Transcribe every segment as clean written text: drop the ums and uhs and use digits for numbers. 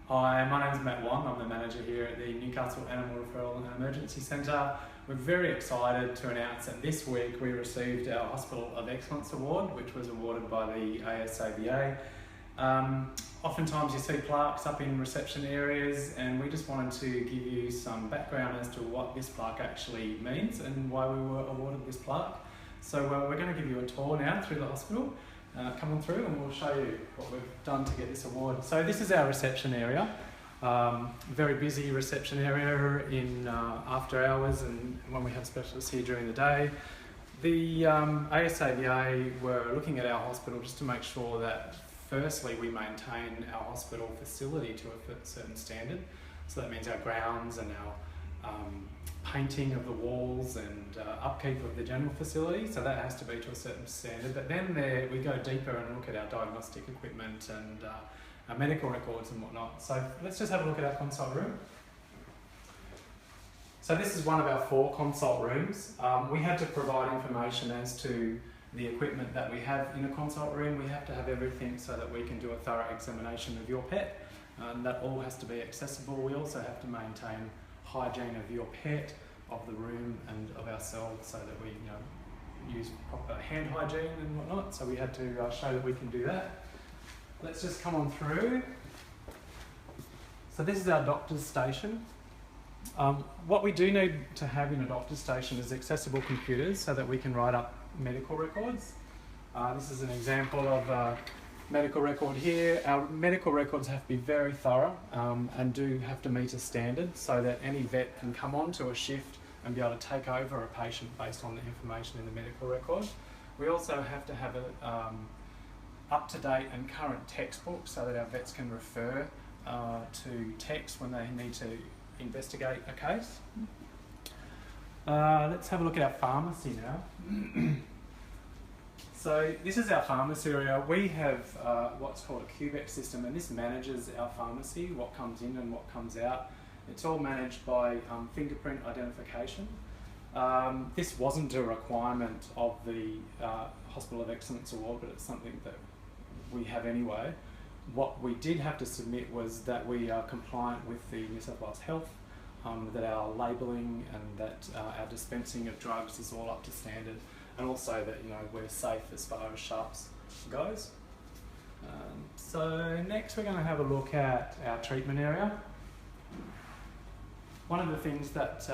Hi, my name is Matt Wong. I'm the manager here at the Newcastle Animal Referral and Emergency Centre. We're very excited to announce that this week we received our Hospital of Excellence Award, which was awarded by the ASAVA. Oftentimes you see plaques up in reception areas, and we just wanted to give you some background as to what this plaque actually means and why we were awarded this plaque. So we're going to give you a tour now through the hospital. Come on through and we'll show you what we've done to get this award. So this is our reception area. Very busy reception area in after hours and when we have specialists here during the day. The ASAVA were looking at our hospital just to make sure that firstly we maintain our hospital facility to a certain standard. So that means our grounds and our painting of the walls and upkeep of the general facility, so that has to be to a certain standard. But then we go deeper and look at our diagnostic equipment and our medical records and whatnot. So let's just have a look at our consult room. So this is one of our 4 consult rooms. We had to provide information as to the equipment that we have in a consult room. We have to have everything so that we can do a thorough examination of your pet, and that all has to be accessible. We also have to maintain hygiene of your pet, of the room and of ourselves, so that we use proper hand hygiene and whatnot. So we had to show that we can do that. Let's just come on through. So this is our doctor's station. What we do need to have in a doctor's station is accessible computers so that we can write up medical records. This is an example of medical record here. Our medical records have to be very thorough and do have to meet a standard so that any vet can come on to a shift and be able to take over a patient based on the information in the medical record. We also have to have a up-to-date and current textbook so that our vets can refer to text when they need to investigate a case. Let's have a look at our pharmacy now. So this is our pharmacy area. We have what's called a cubic system, and this manages our pharmacy, what comes in and what comes out. It's all managed by fingerprint identification. This wasn't a requirement of the Hospital of Excellence Award, but it's something that we have anyway. What we did have to submit was that we are compliant with the New South Wales Health, that our labelling and that our dispensing of drugs is all up to standard, and also that we're safe as far as sharps goes. So next we're going to have a look at our treatment area. One of the things that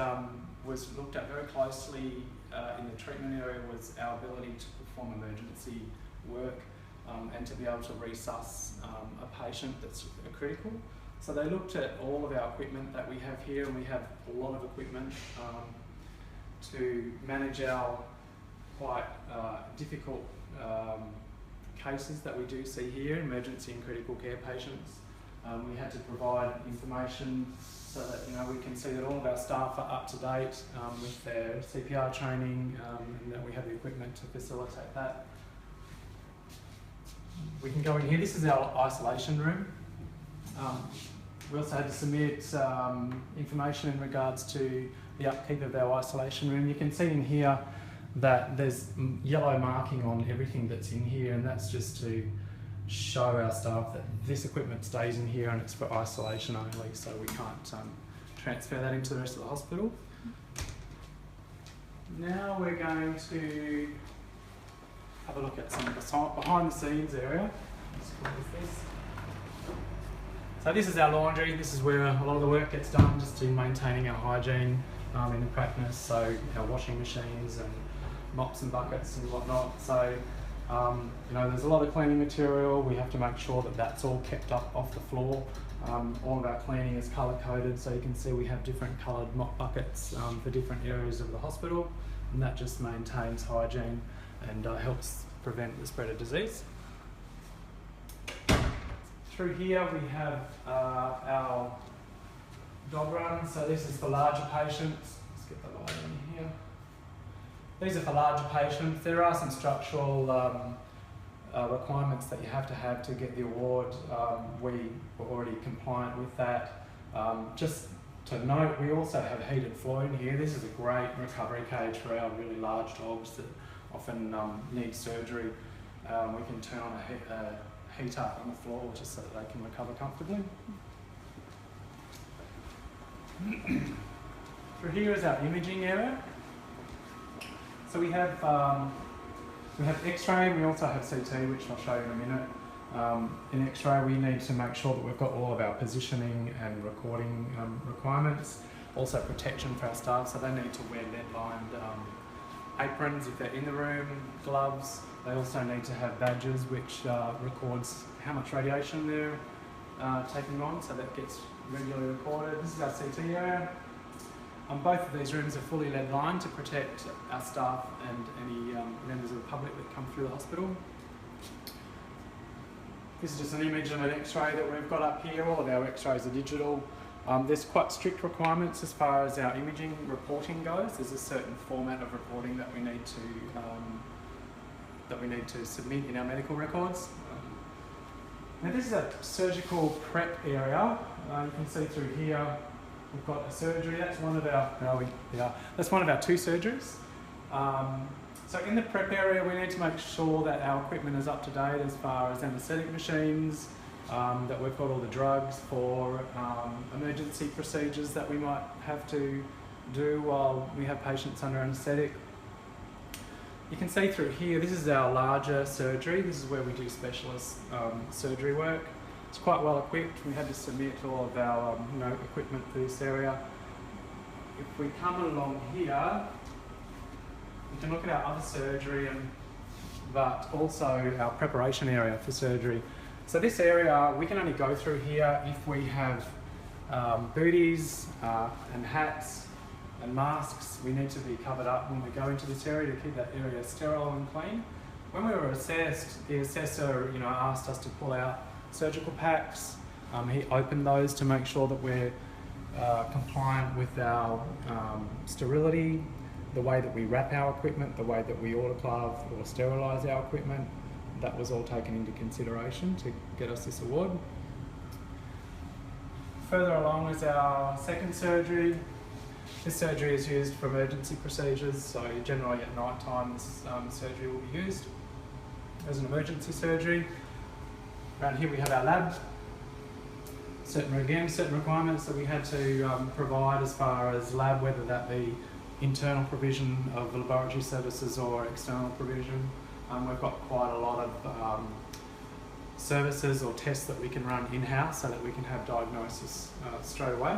was looked at very closely in the treatment area was our ability to perform emergency work and to be able to resus a patient that's critical. So they looked at all of our equipment that we have here, and we have a lot of equipment to manage our quite difficult cases that we do see here, emergency and critical care patients. We had to provide information so that we can see that all of our staff are up to date with their CPR training, and that we have the equipment to facilitate that. We can go in here. This is our isolation room. We also had to submit information in regards to the upkeep of our isolation room. You can see in here that there's yellow marking on everything that's in here, and that's just to show our staff that this equipment stays in here and it's for isolation only, so we can't transfer that into the rest of the hospital. Now we're going to have a look at some of the behind the scenes area. Let's call this. So this is our laundry. This is where a lot of the work gets done, just in maintaining our hygiene in the practice. So our washing machines and mops and buckets and whatnot. So there's a lot of cleaning material. We have to make sure that that's all kept up off the floor. All of our cleaning is colour coded, so you can see we have different coloured mop buckets for different areas of the hospital, and that just maintains hygiene and helps prevent the spread of disease. Through here we have our dog run. So this is for larger patients. Let's get the light in here. These are for larger patients. There are some structural requirements that you have to get the award. We were already compliant with that. Just to note, we also have heated floor in here. This is a great recovery cage for our really large dogs that often need surgery. We can turn on a heater on the floor just so that they can recover comfortably. Through here is our imaging area. So we have X-ray, and we also have CT, which I'll show you in a minute. In X-ray, we need to make sure that we've got all of our positioning and recording requirements. Also protection for our staff, so they need to wear lead-lined aprons if they're in the room, gloves. They also need to have badges which records how much radiation they're taking on, so that gets regularly recorded. This is our CT area. Both of these rooms are fully lead-lined to protect our staff and any members of the public that come through the hospital. This is just an image of an X-ray that we've got up here. All of our X-rays are digital. There's quite strict requirements as far as our imaging reporting goes. There's a certain format of reporting that we need to submit in our medical records. Now this is a surgical prep area. You can see through here we've got a surgery. That's one of our that's one of our 2 surgeries. So in the prep area, we need to make sure that our equipment is up to date as far as anaesthetic machines, that we've got all the drugs for emergency procedures that we might have to do while we have patients under anaesthetic. You can see through here, this is our larger surgery. This is where we do specialist surgery work. It's quite well equipped. We had to submit all of our equipment for this area. If we come along here, we can look at our other surgery, but also our preparation area for surgery. So this area, we can only go through here if we have booties and hats and masks. We need to be covered up when we go into this area to keep that area sterile and clean. When we were assessed, the assessor asked us to pull out surgical packs. He opened those to make sure that we're compliant with our sterility, the way that we wrap our equipment, the way that we autoclave or sterilise our equipment. That was all taken into consideration to get us this award. Further along is our second surgery. This surgery is used for emergency procedures, so generally at night time this surgery will be used as an emergency surgery. Around here we have our lab. Certain requirements that we had to provide as far as lab, whether that be internal provision of laboratory services or external provision. We've got quite a lot of services or tests that we can run in-house so that we can have diagnosis straight away.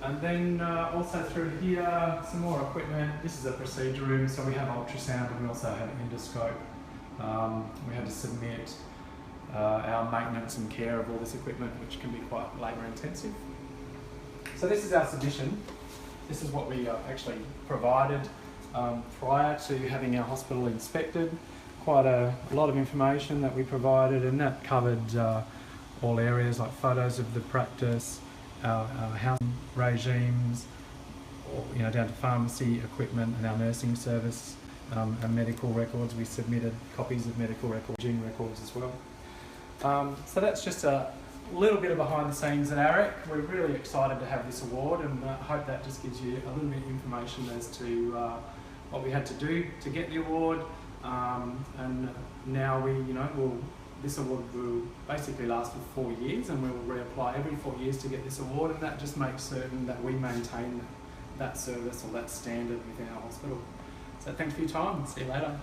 And then also through here, some more equipment. This is a procedure room, so we have ultrasound and we also have endoscope. We had to submit our maintenance and care of all this equipment, which can be quite labour intensive. So this is our submission. This is what we actually provided prior to having our hospital inspected. Quite a lot of information that we provided, and that covered all areas like photos of the practice, our housing regimes, down to pharmacy equipment and our nursing service and medical records. We submitted copies of medical records as well. So that's just a little bit of behind the scenes at AREC. We're really excited to have this award, and I hope that just gives you a little bit of information as to what we had to do to get the award. And now this award will basically last for 4 years, and we will reapply every 4 years to get this award, and that just makes certain that we maintain that service or that standard within our hospital. So thanks for your time, and see you later.